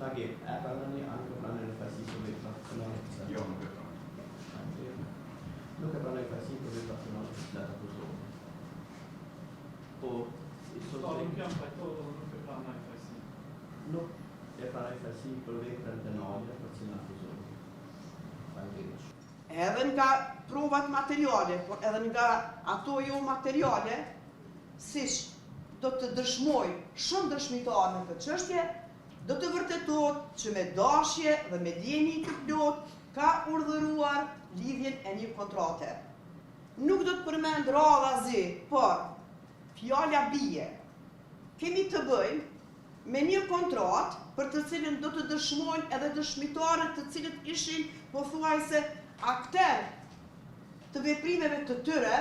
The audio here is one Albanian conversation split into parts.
Dagi, e pranoni anche pranare fascista del nazionale? Io non credo. Nuk e pranoj fascista del nazionale legislata Kosovë. Po, Nuk jam pajtohet dhe nuk e pranoj fascista. Nuk e pranoj fascista për veprën penale për Senat Kosovë. Faleminderit. Edhe nga provat materiale, por edhe nga ato jo materiale, siç do të dëshmoj shumë dëshmitarë në këtë çështje, do të vërtetohet që me dashje dhe me ndjenjë të plotë ka urdhëruar lidhjen e një kontrate. Nuk do të përmend radhazi, por fjala bie. Kemi të bëjmë me një kontratë për të cilën do të dëshmojnë edhe dëshmitarët të cilët ishin pothuajse akter të veprimeve të tyre,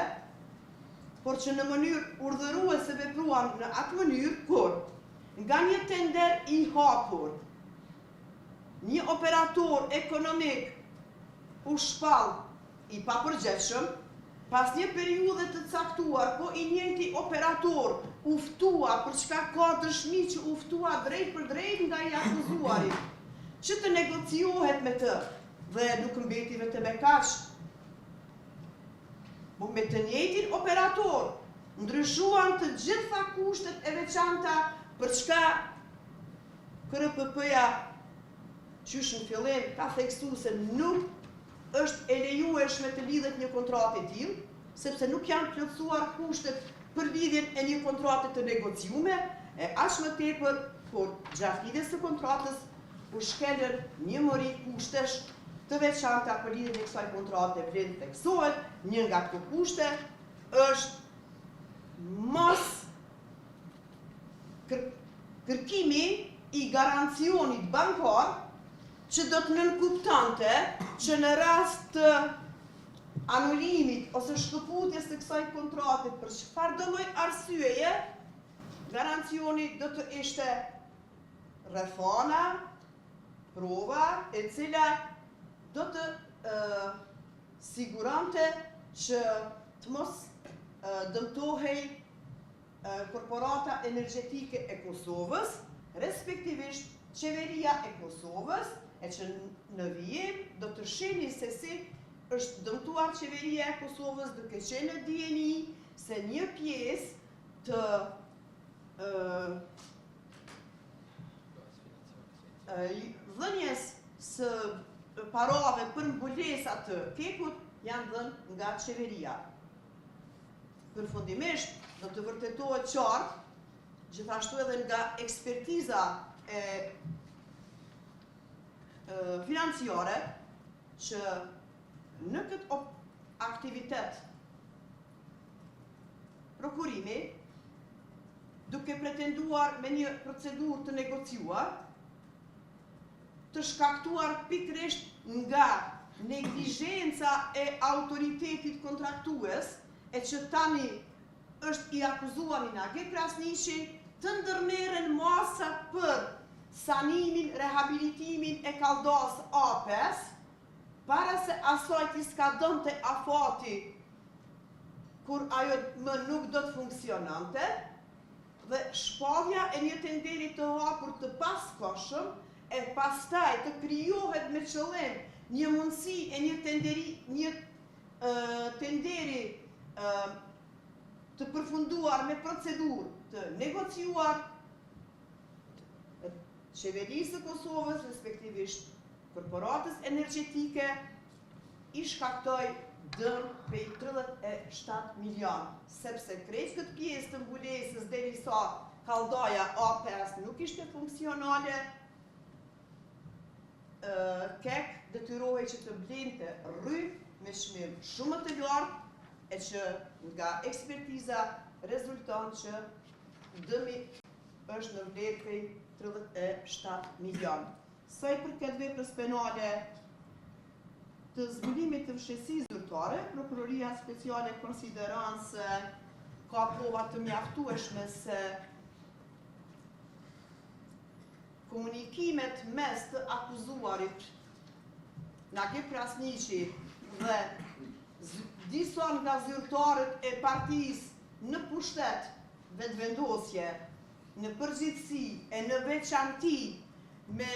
por që në mënyrë urdhëruese vepruan në atë mënyrë kur nga një tender i hapur, një operator ekonomik u shpall i papërgjegjshëm, pas një periudhe të caktuar, po i njëjti operator uftua për çka ka dëshmi që uftua drejt për drejt nga i akuzuari, që të negociohet me të, dhe nuk mbeti vetëm me kaq. Me të njëjtin operator ndryshuan të gjitha kushtet e veçanta për çka KRPP-ja qysh në fillim ka theksuar se nuk është e lejueshme të lidhet një kontratë e tillë, sepse nuk janë plotësuar kushtet për lidhjen e një kontrate të negociume, e aq më tepër kur gjatë lidhjes së kontratës u shkelën një mori kushtesh të veçanta për lidhjen e kësaj kontrate. Vlen theksohet një nga këto kushte është mos kërkimi i garancionit bankar që do të nënkuptonte që në rast të anulimit ose shkëputjes të kësaj kontrate për çfarë do lloj arsyeje, garancioni do të ishte rrethana, prova e cila do të sigurante që të mos dëmtohej korporata energjetike e Kosovës, respektivisht qeveria e Kosovës, e që në vijim do të shihni se si është dëmtuar qeveria e Kosovës duke qenë në dieni se një pjesë të dhënjes së parave për mbulesa të kekut janë dhënë nga qeveria. Përfundimisht, do të vërtetohet qartë, gjithashtu edhe nga ekspertiza e financiare, që në këtë aktivitet prokurimi, duke pretenduar me një procedurë të negociuar, të shkaktuar pikërisht nga neglizhenca e autoritetit kontraktues, e që tani është i akuzuar Inage Krasniqi, të ndërmerren masa për sanimin, rehabilitimin e Kalldas A5, para se asaj t'i s'ka dëmte afati kur ajo më nuk do të funksionante, dhe shpavja e një tenderi të hapur të paskoshëm, e pastaj të krijohet me qëllim një mundësi e një tenderi të përfunduar me procedurë të negociuar, qeverisë së Kosovës, respektivisht korporatës energjetike, i shkaktoi dëm prej 37 milion, sepse krejt këtë pjesë të mbulesës derisa Kalldaja A5 nuk ishte funksionale, KEK detyrohej që të blinte rry me çmim shumë të lartë, e që nga ekspertiza rezulton që dëmi është në vlerë prej 37 milion. Sa i përket veprës penale të zbulimit të fshehësisë zyrtare, Prokuroria Speciale konsideron se ka prova të mjaftueshme se komunikimet mes të akuzuarit Inage Krasniqi dhe disa nga zyrtarët e partisë në pushtet vetëvendosje, në përgjithësi e në veçanti me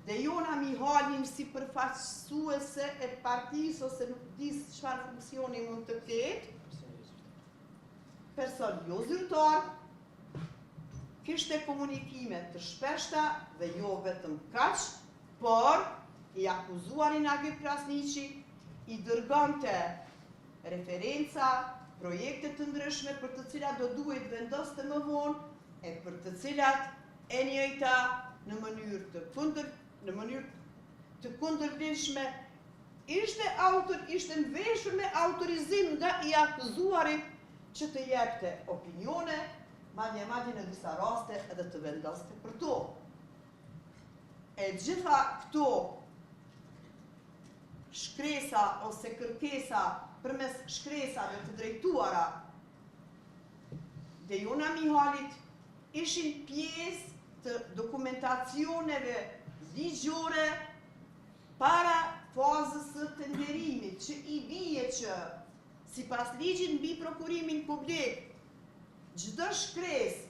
Dejona Mihalin si përfaqësuese e partisë ose nuk di çfarë funksioni mund të ketë, person jo zyrtar, kishte komunikime të shpeshta dhe jo vetëm kaq, por i akuzuarin Agit Krasniqi i dërgonte referenca, projekte të ndryshme për të cilat do duhet vendoste më vonë e për të cilat e njëjta në mënyrë të kundërlidhshme ishte nveshur me autorizim nga i akuzuarit që të jepte opinione, madje në disa raste edhe të vendoste për to. E gjitha këto shkresa ose kërkesa përmes shkresave të drejtuara Dejona Mihalit ishin pjesë të dokumentacioneve ligjore para fazës së tenderimit, që i bie që sipas ligjit mbi prokurimin publik, çdo shkresë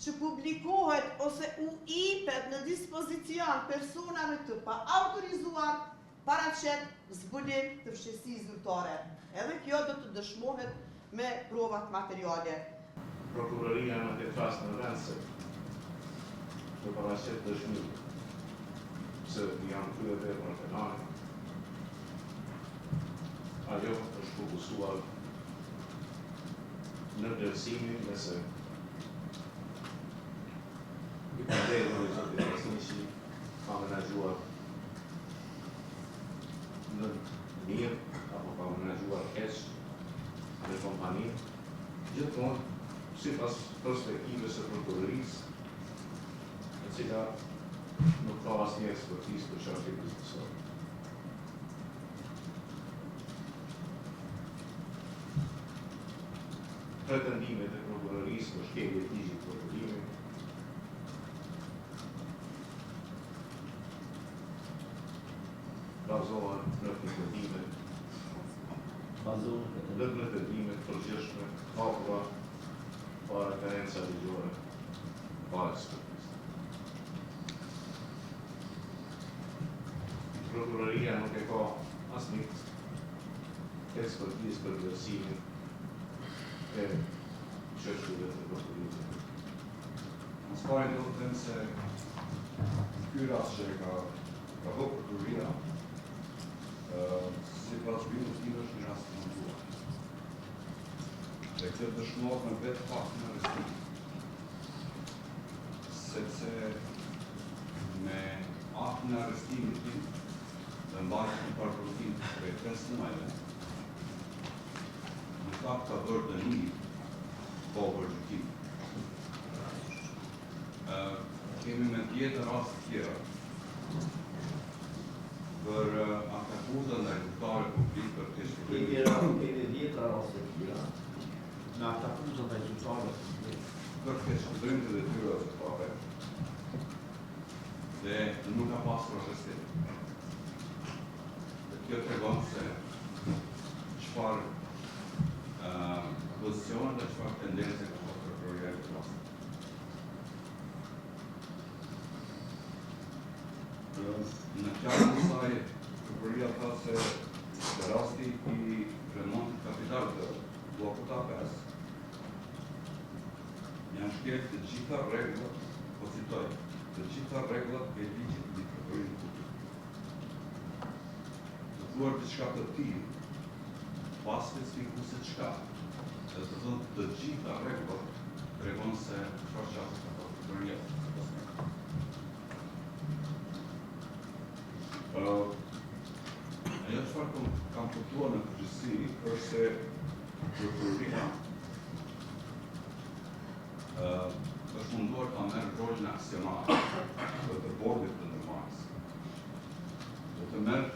që publikohet ose u jepet në dispozicion personave të pa autorizuar paraqet zbulim të fshehësisë zyrtare. Edhe kjo do të dëshmohet me provat materiale. Prokuroria në këtë rast në vend se të paraqet dëshmi se janë kryer vepra penale. Ajo është fokusuar në vlerësimin nëse i përderën e zotit Krasniqi ka menaxhuar në mirë apo ka menaxhuar keq në kompani, gjithmonë sipas perspektivës së prokurorisë, e cila nuk ka asnjë ekspertizë për çështje kryesore. Pretendimet e prokurorisë për shkelje të ligjit të prokurimit bazohen në pretendimet përgjithshme, hapura para karenca ligjore, para ekspertizë. Prokuroria nuk e ka asnjë ekspertizë për vlerësimin e çështjeve të prokurimit. Në spajnë do të them se ky rast që ka bërë prokuroria, sipas zhvillimit të tij është një rast i munduar. Dhe këtë dëshmohet me vetë faktin e arrestimit. Sepse me aktin e arrestimit dhe mbajtjen e paraporosimit prej 5 muajve, në fakt ka bërë dënim pa gjykim. Kemi me tjetër raste të tjera për akuzën dhe zyrtare publik për të shpërblim. Kemi 10 raste të tjera në akuzën dhe zyrtare publik për të shpërblim të detyrave zyrtare dhe nuk ka pasur arrestim. Dhe kjo tregon se çfarë pozicione dhe çfarë tendence ka pasur prokuroria në këtë rast. Në qarën e saj, prokuroria tha se rasti i remontit kapital të bllokut A5 janë shkel të gjitha rregullat, po citoj, të gjitha rregullat e ligjit mbi prokurimin publik. Të thuar diçka të tillë, pas specifikuese çka, dhe të thonë të gjitha rregullat, tregon se çfarë çasti ka pasur prokuroria. Ajo çfarë kam kuptuar në përgjithësi është se prokuroria është munduar ta merr rolin aksionar të bordit të ndërmarrjes. Do të merr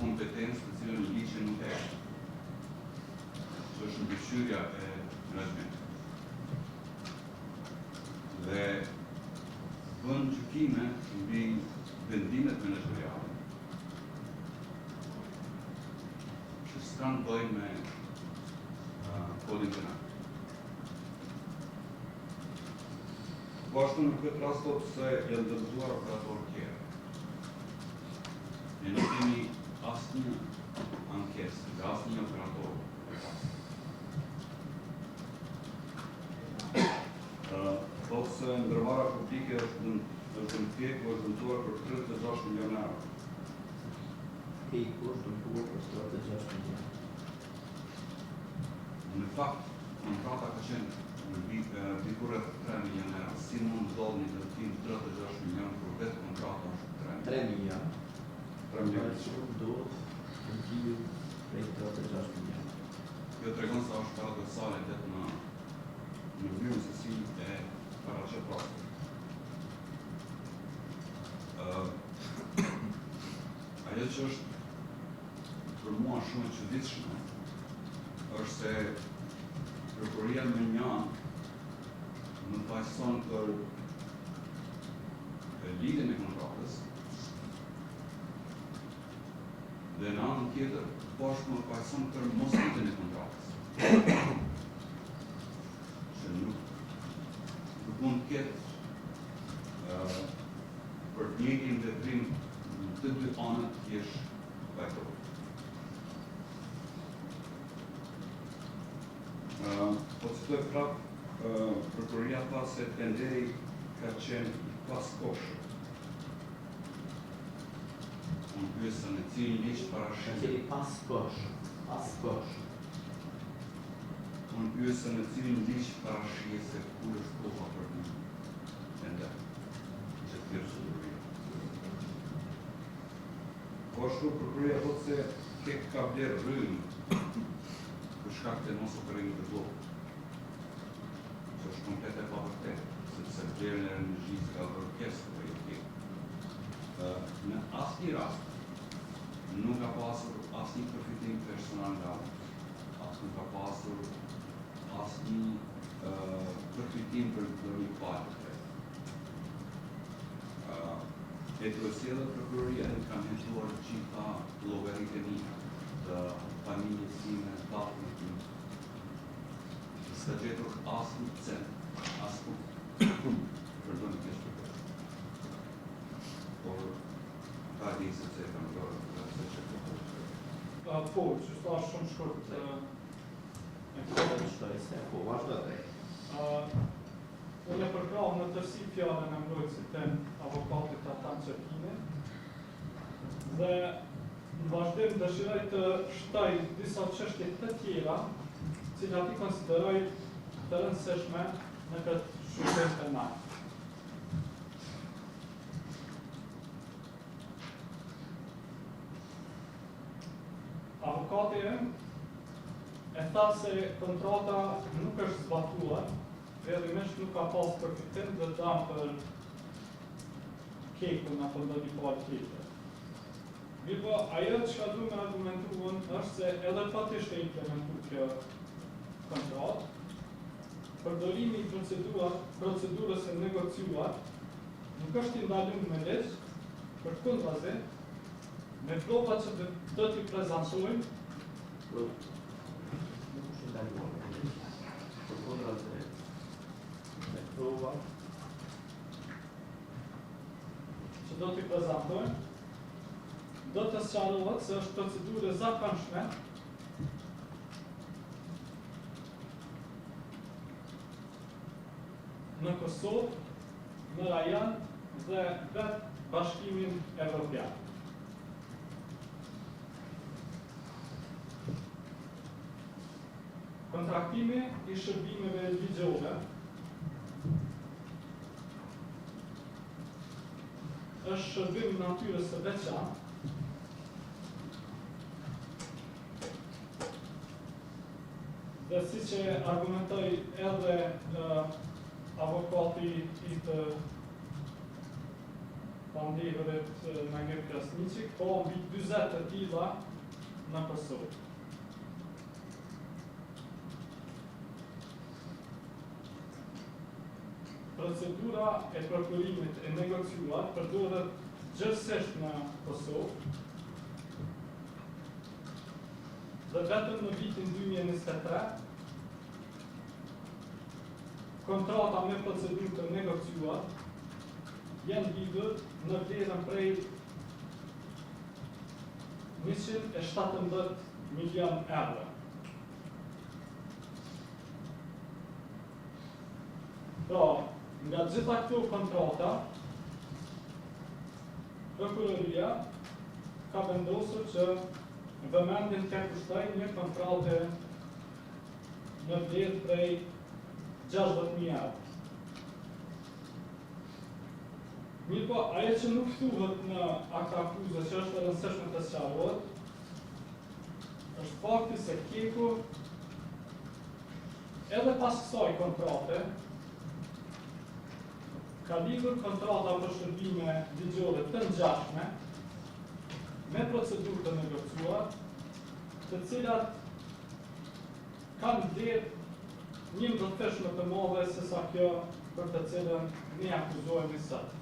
kompetencë të cilën ligji nuk e ka. Që është mbështyrja e menaxhmentit. Dhe bën gjykime mbi vendimet menaxheriale që s'kan bëjnë me kodin penal. Po ashtu në këtë rast thotë se janë dëmtuar operatorë tjerë. Ne nuk kemi asnjë ankesë nga asnjë operator. Thotë se ndërmarrja publike është dëmtuar është dëmtuar për 36 milionë euro. Ke i kur dëmtuar për 36 milionë. Në fakt, kontrata ka qenë diku rreth 3 milionë euro. Si mund ndodh një dëmtim 36 milionë kur vetë kontrata është 3 milionë. 3 milionë. Shumë duhet dëmtimi prej 36 milionë. Kjo tregon se është paradoksale vetë në mënyrën se si e paraqet rastin. Ajo që është për mua shumë e çuditshme është se prokuroria më njanë më pajson për lidhjen e kontratës dhe në anën tjetër po është më pajson për mos lidhjen e kontratës. Që nuk mund të ketë për të njëjtin veprim në të dy anët të jesh pajtor. Po citoj prap, prokuroria tha se tenderi ka qenë i paskoshëm. Unë pyesa në cilin ligj parashit. Qeni paskosh. Unë pyesa në cilin ligj parashit se kur është koha për një tender. Që të proceduria. Po ashtu prokuroria thotë se kek ka blerë rrymë për shkak të mos operimit të blokut. Që është komplet e pavërtetë, sepse vlerën e energjisë ka bërë pjesë për jetë. Në asnjë rast nuk ka pasur asnjë përfitim personal nga as nuk ka pasur asnjë përfitim për një palë. E të vësjellë prokuroria nuk kanë hetuar gjitha llogaritë mia të familjes time, tatës time. S'ka gjetur asnjë cent, pardon keq shpërdosh. Por ka di se e kam bërë se çfarë. Po, që është shumë shkurt. Po, vazhdo dhe. Unë e përkrah në tërsi fjallën e mbrojtësit tem avokatit Atan Qepine dhe në vazhdim dëshiroj të shtoj disa çështje të tjera, cilat i konsideroj të rëndësishme në këtë shërbim penal. Avokati e tha se kontrata nuk është zbatuar, realisht nuk ka pas përfitim dhe dam për kekun apo ndonjë palë tjetër. Mirë, ajo që du me argumentuar është se edhe pa të ishte implementuar kjo kontratë, përdorimi i procedurës e negociuar nuk është i ndaluar me ligj, për të kundrazi, me provat që do t'i prezentojmë. Nuk është i ndaluar me ligj, për kundrazi. Prova që do t'i prezentojmë, do të sqarohet se është procedurë e zakonshme në Kosovë, në rajon dhe vetë Bashkimin Evropian. Kontraktimi i shërbimeve ligjore është shërbim natyrës së veçantë, dhe si që argumentoj edhe avokati i të pandehërit Magir Krasniqi, po mbi 40 të tilla në Kosovë. Procedura e prokurimit e negociuar përdoret gjithsesi në Kosovë dhe vetëm në vitin 2023 kontrata me procedurë të negociuar janë lidhur në vlerën prej 117 milion euro. Pra, nga gjitha këto kontrata, prokuroria ka vendosur që vëmendjen të kushtojë një kontrate në vlerë prej 60.000 euro. Mirë po, ajo që nuk thuhet në akt akuze që është e rëndësishme të sqarohet, është fakti se Keku edhe pas kësaj kontrate ka lidhur kontrata për shërbime ligjore të ngjashme me procedurë të negociuar, të cilat kanë vlerë një ndërteshme të madhe se sa kjo për të cilën ne akuzohemi sot.